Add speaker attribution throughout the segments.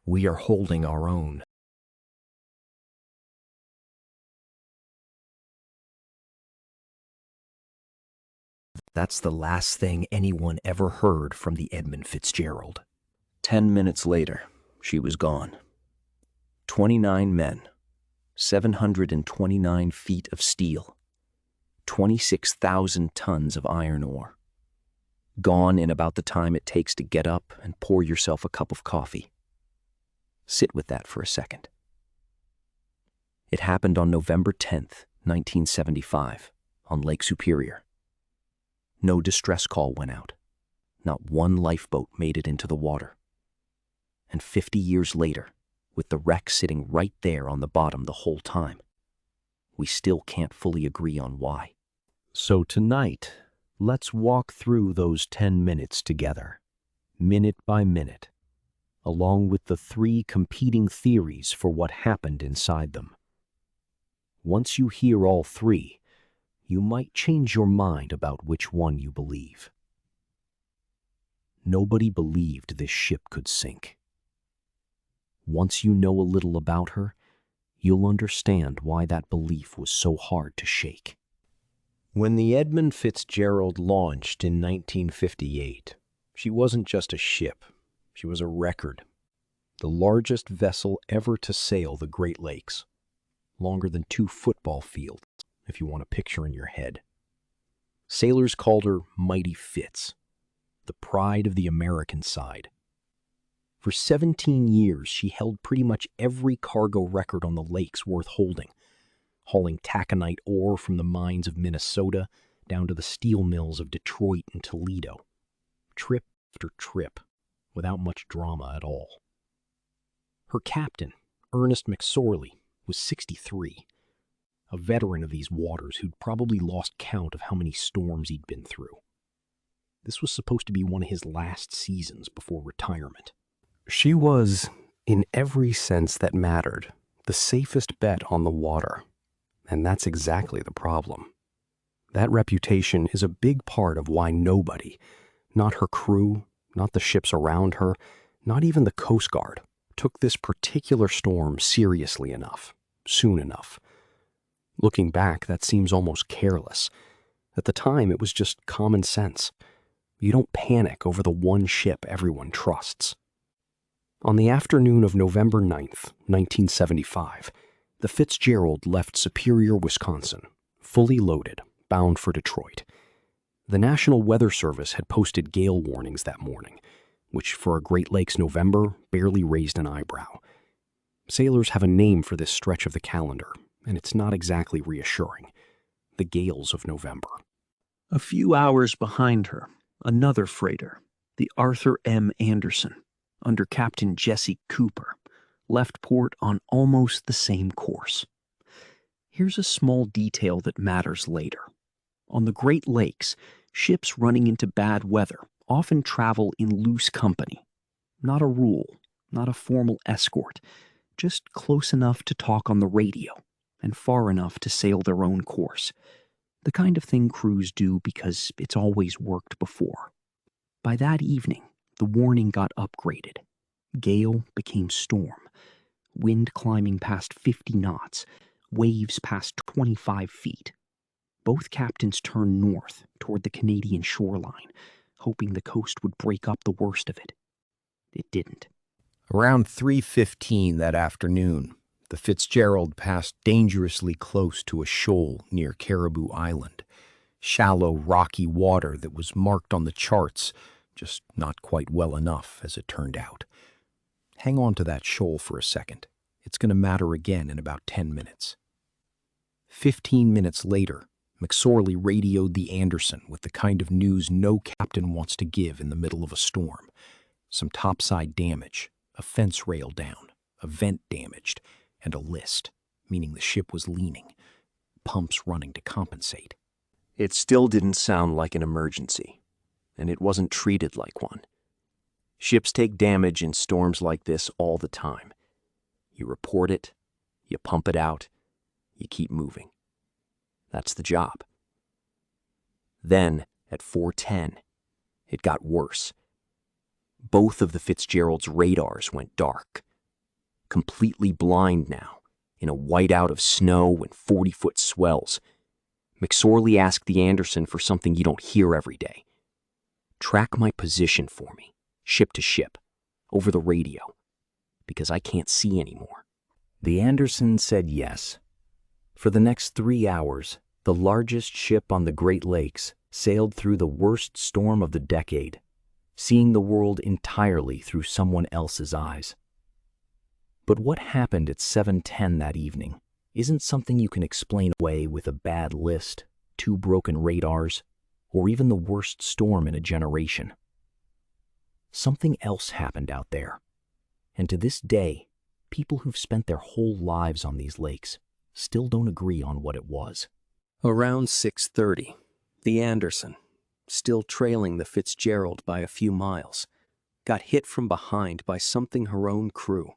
Speaker 1: We are holding our own. That's the last thing anyone ever heard from the Edmund Fitzgerald.
Speaker 2: 10 minutes later, she was gone. 29 men, 729 feet of steel, 26,000 tons of iron ore. Gone in about the time it takes to get up and pour yourself a cup of coffee. Sit with that for a second. It happened on November 10th, 1975, on Lake Superior. No distress call went out. Not one lifeboat made it into the water. And 50 years later, with the wreck sitting right there on the bottom the whole time, we still can't fully agree on why.
Speaker 1: So tonight, let's walk through those 10 minutes together, minute by minute, along with the 3 competing theories for what happened inside them. Once you hear all 3, you might change your mind about which one you believe. Nobody believed this ship could sink. Once you know a little about her, you'll understand why that belief was so hard to shake. When the Edmund Fitzgerald launched in 1958, she wasn't just a ship, she was a record. The largest vessel ever to sail the Great Lakes. Longer than 2 football fields, if you want a picture in your head. Sailors called her Mighty Fitz, the pride of the American side. For 17 years, she held pretty much every cargo record on the lakes worth holding, hauling taconite ore from the mines of Minnesota down to the steel mills of Detroit and Toledo. Trip after trip, without much drama at all. Her captain, Ernest McSorley, was 63, a veteran of these waters who'd probably lost count of how many storms he'd been through. This was supposed to be one of his last seasons before retirement. She was, in every sense that mattered, the safest bet on the water. And that's exactly the problem. That reputation is a big part of why nobody, not her crew, not the ships around her, not even the Coast Guard, took this particular storm seriously enough, soon enough. Looking back, that seems almost careless. At the time, it was just common sense. You don't panic over the one ship everyone trusts. On the afternoon of November 9th, 1975, the Fitzgerald left Superior, Wisconsin, fully loaded, bound for Detroit. The National Weather Service had posted gale warnings that morning, which for a Great Lakes November barely raised an eyebrow. Sailors have a name for this stretch of the calendar, and it's not exactly reassuring. The gales of November.
Speaker 2: A few hours behind her, another freighter, the Arthur M. Anderson, under Captain Jesse Cooper, left port on almost the same course. Here's a small detail that matters later. On the Great Lakes, ships running into bad weather often travel in loose company. Not a rule, not a formal escort, just close enough to talk on the radio and far enough to sail their own course. The kind of thing crews do because it's always worked before. By that evening, the warning got upgraded. Gale became storm. Wind climbing past 50 knots. Waves past 25 feet. Both captains turned north toward the Canadian shoreline, hoping the coast would break up the worst of it. It didn't.
Speaker 1: Around 3:15 that afternoon, the Fitzgerald passed dangerously close to a shoal near Caribou Island. Shallow, rocky water that was marked on the charts, just not quite well enough, as it turned out. Hang on to that shoal for a second. It's going to matter again in about 10 minutes. 15 minutes later, McSorley radioed the Anderson with the kind of news no captain wants to give in the middle of a storm. Some topside damage, a fence rail down, a vent damaged, and a list, meaning the ship was leaning, pumps running to compensate. It still didn't sound like an emergency, and it wasn't treated like one. Ships take damage in storms like this all the time. You report it, you pump it out, you keep moving. That's the job. Then, at 4:10, it got worse. Both of the Fitzgerald's radars went dark, completely blind now, in a whiteout of snow and 40-foot swells. McSorley asked the Anderson for something you don't hear every day. Track my position for me, ship to ship, over the radio, because I can't see anymore.
Speaker 2: The Anderson said yes. For the next 3 hours, the largest ship on the Great Lakes sailed through the worst storm of the decade, seeing the world entirely through someone else's eyes. But what happened at 7:10 that evening isn't something you can explain away with a bad list, 2 broken radars, or even the worst storm in a generation. Something else happened out there, and to this day, people who've spent their whole lives on these lakes still don't agree on what it was.
Speaker 1: Around 6:30, the Anderson, still trailing the Fitzgerald by a few miles, got hit from behind by something her own crew,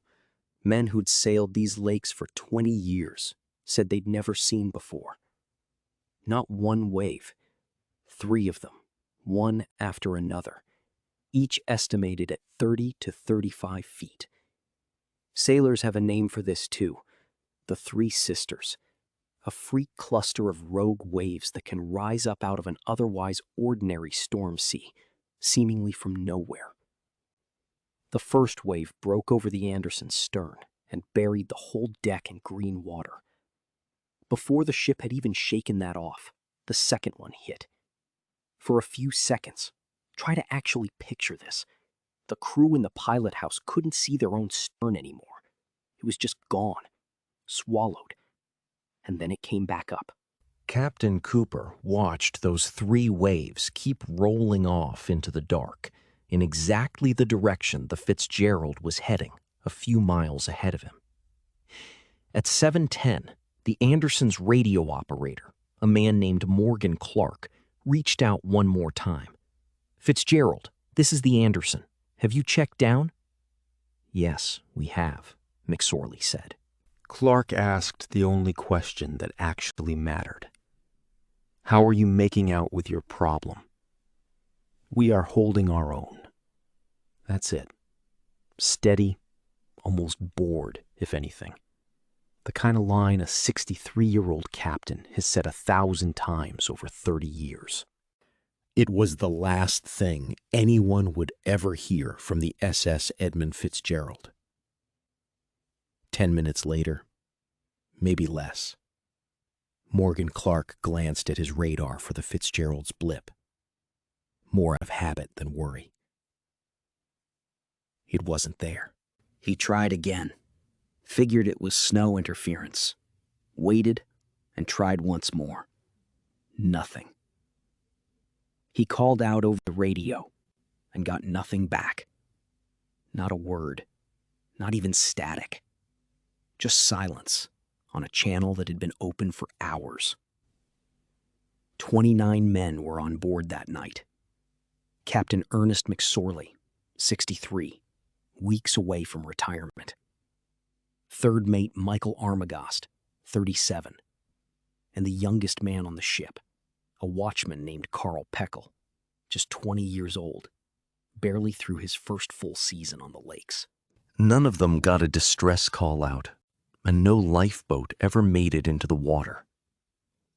Speaker 1: men who'd sailed these lakes for 20 years, said they'd never seen before. Not one wave, 3 of them, one after another, each estimated at 30 to 35 feet. Sailors have a name for this too, the Three Sisters, a freak cluster of rogue waves that can rise up out of an otherwise ordinary storm sea, seemingly from nowhere. The first wave broke over the Anderson's stern and buried the whole deck in green water. Before the ship had even shaken that off, the second one hit. For a few seconds, try to actually picture this. The crew in the pilot house couldn't see their own stern anymore. It was just gone, swallowed. And then it came back up.
Speaker 2: Captain Cooper watched those 3 waves keep rolling off into the dark in exactly the direction the Fitzgerald was heading, a few miles ahead of him. At 7:10, the Anderson's radio operator, a man named Morgan Clark, reached out one more time. "Fitzgerald, this is the Anderson. Have you checked down?" "Yes, we have," McSorley said. Clark asked the only question that actually mattered. "How are you making out with your problem?" "We are holding our own." That's it. Steady, almost bored, if anything. The kind of line a 63-year-old captain has said 1,000 times over 30 years. It was the last thing anyone would ever hear from the SS Edmund Fitzgerald. 10 minutes later, maybe less, Morgan Clark glanced at his radar for the Fitzgerald's blip, more out of habit than worry. It wasn't there.
Speaker 3: He tried again, figured it was snow interference, waited, and tried once more. Nothing. He called out over the radio and got nothing back. Not a word, not even static. Just silence on a channel that had been open for hours. 29 men were on board that night. Captain Ernest McSorley, 63, weeks away from retirement. Third mate Michael Armagost, 37, and the youngest man on the ship, a watchman named Carl Peckel, just 20 years old, barely through his first full season on the lakes.
Speaker 2: None of them got a distress call out, and no lifeboat ever made it into the water.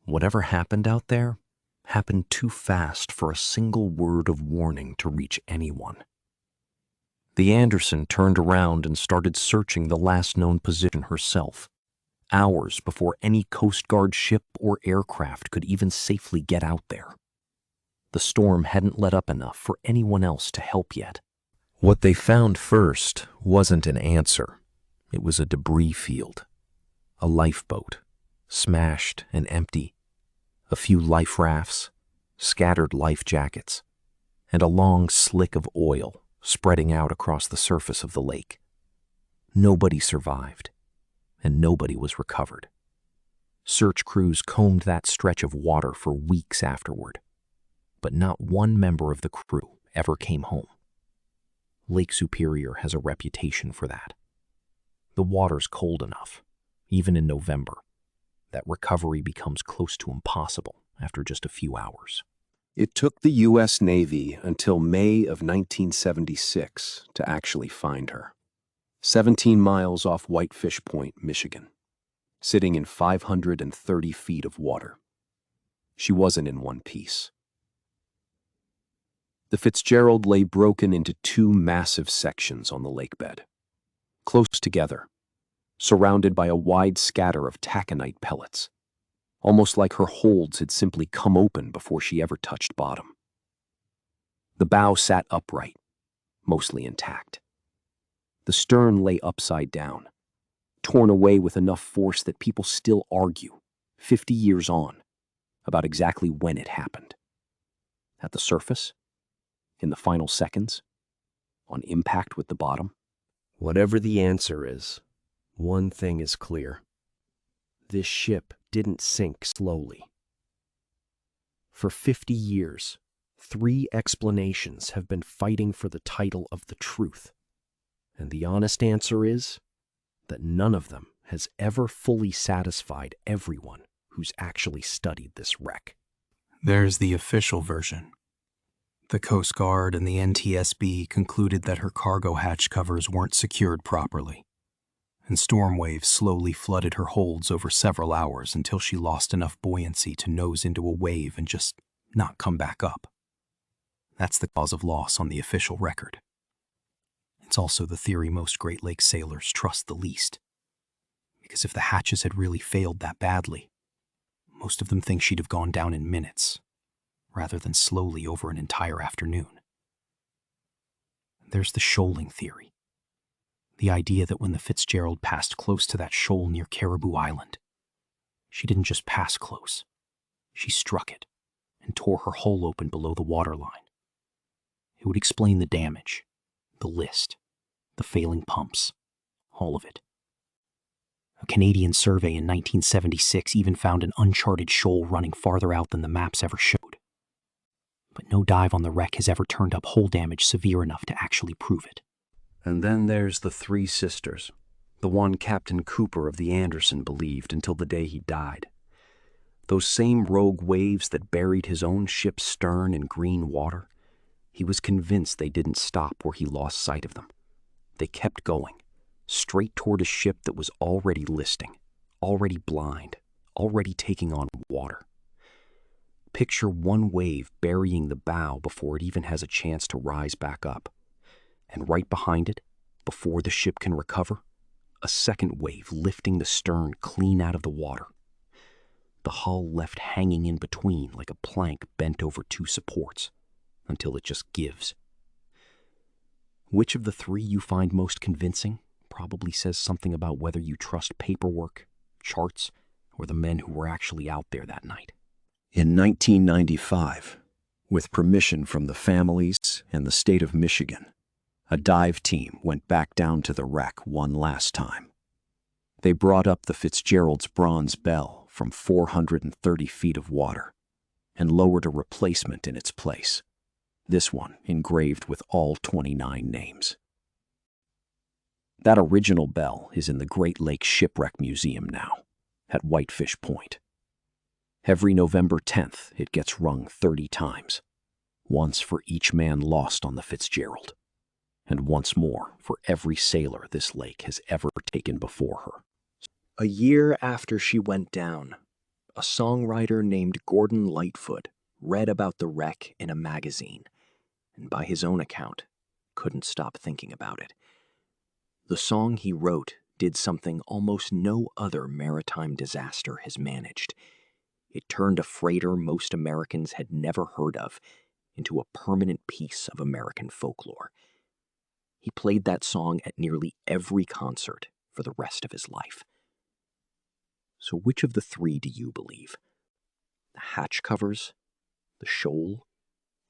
Speaker 2: Whatever happened out there happened too fast for a single word of warning to reach anyone. The Anderson turned around and started searching the last known position herself, hours before any Coast Guard ship or aircraft could even safely get out there. The storm hadn't let up enough for anyone else to help yet. What they found first wasn't an answer. It was a debris field, a lifeboat, smashed and empty, a few life rafts, scattered life jackets, and a long slick of oil spreading out across the surface of the lake. Nobody survived, and nobody was recovered. Search crews combed that stretch of water for weeks afterward, but not one member of the crew ever came home. Lake Superior has a reputation for that. The water's cold enough, even in November, that recovery becomes close to impossible after just a few hours.
Speaker 4: It took the U.S. Navy until May of 1976 to actually find her. 17 miles off Whitefish Point, Michigan, sitting in 530 feet of water. She wasn't in one piece. The Fitzgerald lay broken into two massive sections on the lake bed, close together, surrounded by a wide scatter of taconite pellets, almost like her holds had simply come open before she ever touched bottom. The bow sat upright, mostly intact. The stern lay upside down, torn away with enough force that people still argue, 50 years on, about exactly when it happened. At the surface? In the final seconds? On impact with the bottom?
Speaker 1: Whatever the answer is, one thing is clear. This ship didn't sink slowly. For 50 years, 3 explanations have been fighting for the title of the truth. And the honest answer is that none of them has ever fully satisfied everyone who's actually studied this wreck.
Speaker 5: There's the official version. The Coast Guard and the NTSB concluded that her cargo hatch covers weren't secured properly, and storm waves slowly flooded her holds over several hours until she lost enough buoyancy to nose into a wave and just not come back up. That's the cause of loss on the official record. It's also the theory most Great Lakes sailors trust the least, because if the hatches had really failed that badly, most of them think she'd have gone down in minutes, rather than slowly over an entire afternoon. There's the shoaling theory. The idea that when the Fitzgerald passed close to that shoal near Caribou Island, she didn't just pass close, she struck it and tore her hull open below the waterline. It would explain the damage, the list, the failing pumps, all of it. A Canadian survey in 1976 even found an uncharted shoal running farther out than the maps ever showed. But no dive on the wreck has ever turned up hull damage severe enough to actually prove it.
Speaker 6: And then there's the 3 sisters, the one Captain Cooper of the Anderson believed until the day he died. Those same rogue waves that buried his own ship's stern in green water, he was convinced they didn't stop where he lost sight of them. They kept going, straight toward a ship that was already listing, already blind, already taking on water. Picture one wave burying the bow before it even has a chance to rise back up. And right behind it, before the ship can recover, a second wave lifting the stern clean out of the water. The hull left hanging in between like a plank bent over 2 supports, until it just gives. Which of the 3 you find most convincing probably says something about whether you trust paperwork, charts, or the men who were actually out there that night.
Speaker 4: In 1995, with permission from the families and the state of Michigan, a dive team went back down to the wreck one last time. They brought up the Fitzgerald's bronze bell from 430 feet of water and lowered a replacement in its place, this one engraved with all 29 names. That original bell is in the Great Lakes Shipwreck Museum now, at Whitefish Point. Every November 10th, it gets rung 30 times, once for each man lost on the Fitzgerald, and once more for every sailor this lake has ever taken before her.
Speaker 2: A year after she went down, a songwriter named Gordon Lightfoot read about the wreck in a magazine, and by his own account, couldn't stop thinking about it. The song he wrote did something almost no other maritime disaster has managed. It turned a freighter most Americans had never heard of into a permanent piece of American folklore. He played that song at nearly every concert for the rest of his life. So which of the 3 do you believe? The hatch covers, the shoal,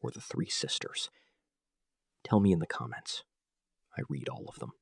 Speaker 2: or the 3 sisters? Tell me in the comments. I read all of them.